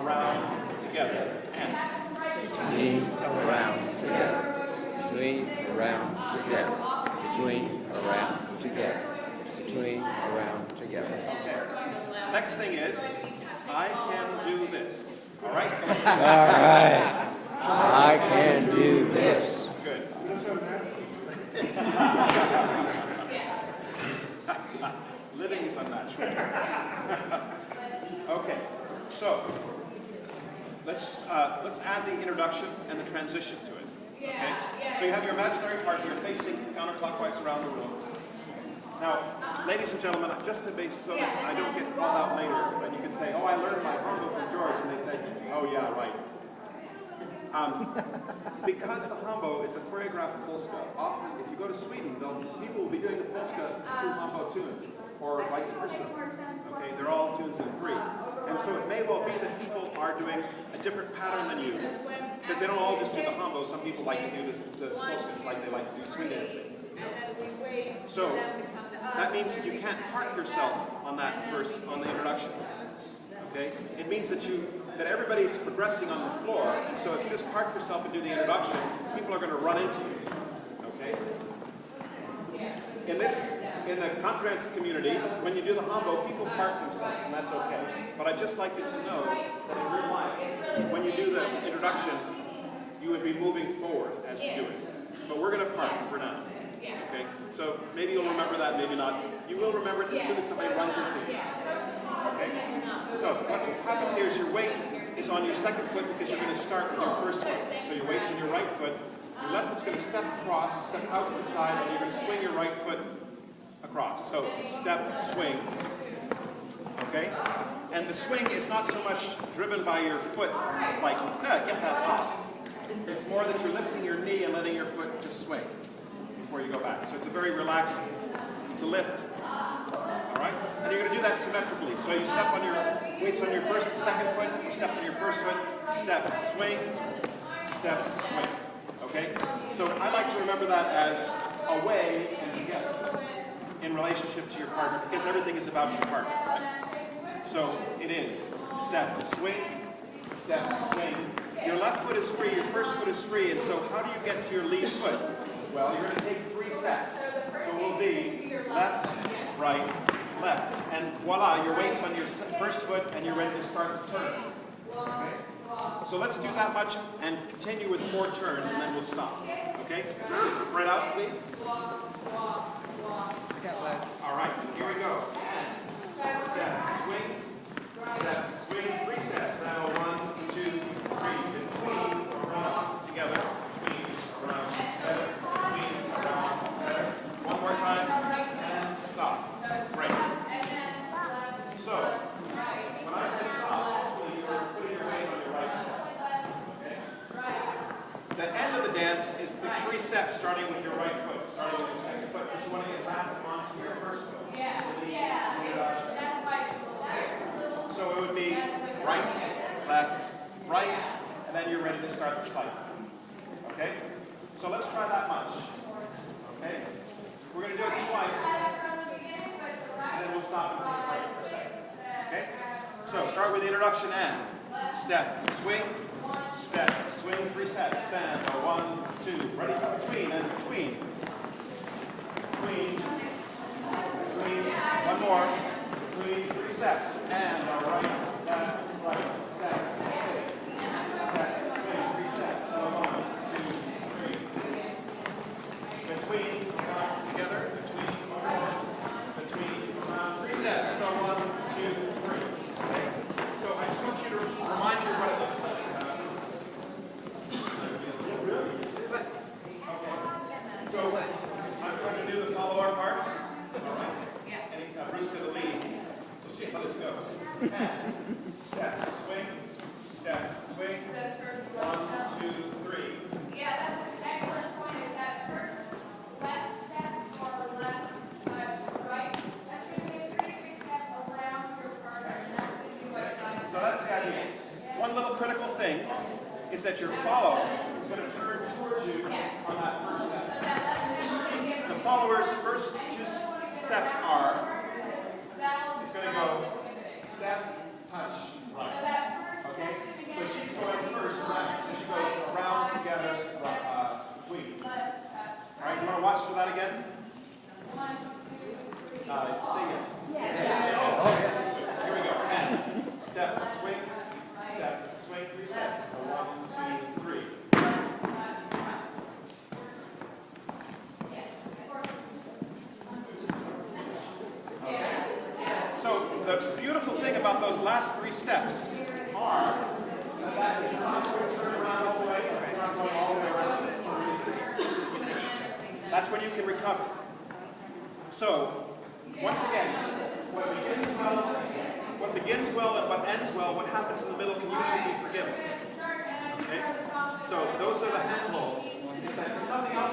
around, together, and. Between, around, together. Between, around, together. Between, around, together. Between, around, together. Okay. Next thing is, I can do this. All right? All right. I can do this. Good. Living is unnatural. Okay, so let's add the introduction and the transition to it. Okay? So you have your imaginary partner, you're facing counterclockwise around the room. Now, ladies and gentlemen, just to make so that I don't get called out later, and you can say, oh, I learned my Hambo from George, and they say, oh yeah, right. Because the Hambo is a choreographed polska, often if you go to Sweden, people will be doing the polska to Hambo tunes, or vice versa. Okay, they're all tunes in three. And so it may well be that people are doing a different pattern than you, because they don't all just do the Hambo. Some people like to do the polskas like they like to do swing dancing. So that means that you can't park yourself on that on the introduction. Okay? It means that everybody's progressing on the floor, and so if you just park yourself and do the introduction, people are going to run into you. Okay? In the confidence community, when you do the Hambo, people park themselves, and that's okay. But I'd just like you to know that in real life, when you do the introduction, you would be moving forward as you do it. But we're going to park for now. Okay? So maybe you'll remember that, maybe not. You will remember it as soon as somebody runs into you. Okay? So what happens here is your weight is on your second foot because you're going to start with your first foot. So your weight's on your right foot. Your left foot's going to step across, step out to the side, and you're going to swing your right foot across. So step, swing. Okay? And the swing is not so much driven by your foot, like, get that off. It's more that you're lifting your knee and letting your foot just swing before you go back. So it's a very relaxed, it's a lift. All right? And you're going to do that symmetrically. So you step on your weights on your second foot, you step on your first foot, step, swing, step, swing. Okay? So I like to remember that as away and together in relationship to your partner, because everything is about your partner, right? So it is step, swing, Your left foot is free, your first foot is free, and so how do you get to your lead foot? Well, you're going to take 3 steps. So it will be left, right, left, and voila, your weight's on your first foot, and you're ready to start the turn. Okay? So let's do that much and continue with 4 turns, and then we'll stop. Okay? Spread out, please. All right, here we go. And step, swing, 3 steps. Now 1, 2, 3. Between, around, together. Between, around, together. Between, around, together. One more time. And stop. Great. So, when I say stop, hopefully you're putting your weight on your right foot. Okay? The end of the dance is the 3 steps starting with your right foot, starting with your second foot, because you want to get back onto your first foot. So it would be right, left, right, and then you're ready to start the cycle. Okay? So let's try that much. Okay? We're going to do it twice, and then we'll stop and take a break for a second. Okay? So start with the introduction and step, swing, 3 steps, stand, 1, 2, ready, between, and between, one more, between 3 steps, and right, left, right, step, swing, 3 steps, 1, 2, 3, between, together, between, around 3 steps, so 1, 2, 3, okay? So I just want you to remind you what it looks like. So I'm going to do the follow-on part. All right. And Bruce to the lead. We'll see how this goes. And step, swing. 1, 2, 3. Yeah, that's an excellent point. Is that first left step or left, right? That's going to be a 3-degree step around your partner. And that's going to be what I So that's the idea. One little critical thing is that your follow is going to turn towards you on that first step. The follower's first 2 steps are, it's going to go step, touch, right. Okay? those last 3 steps are that you don't turn around all the way, you're not going all the way around. That's when you can recover. So, once again, what begins well and what ends well, what happens in the middle can usually be forgiven. Okay? So those are the handholds. It's like nothing else.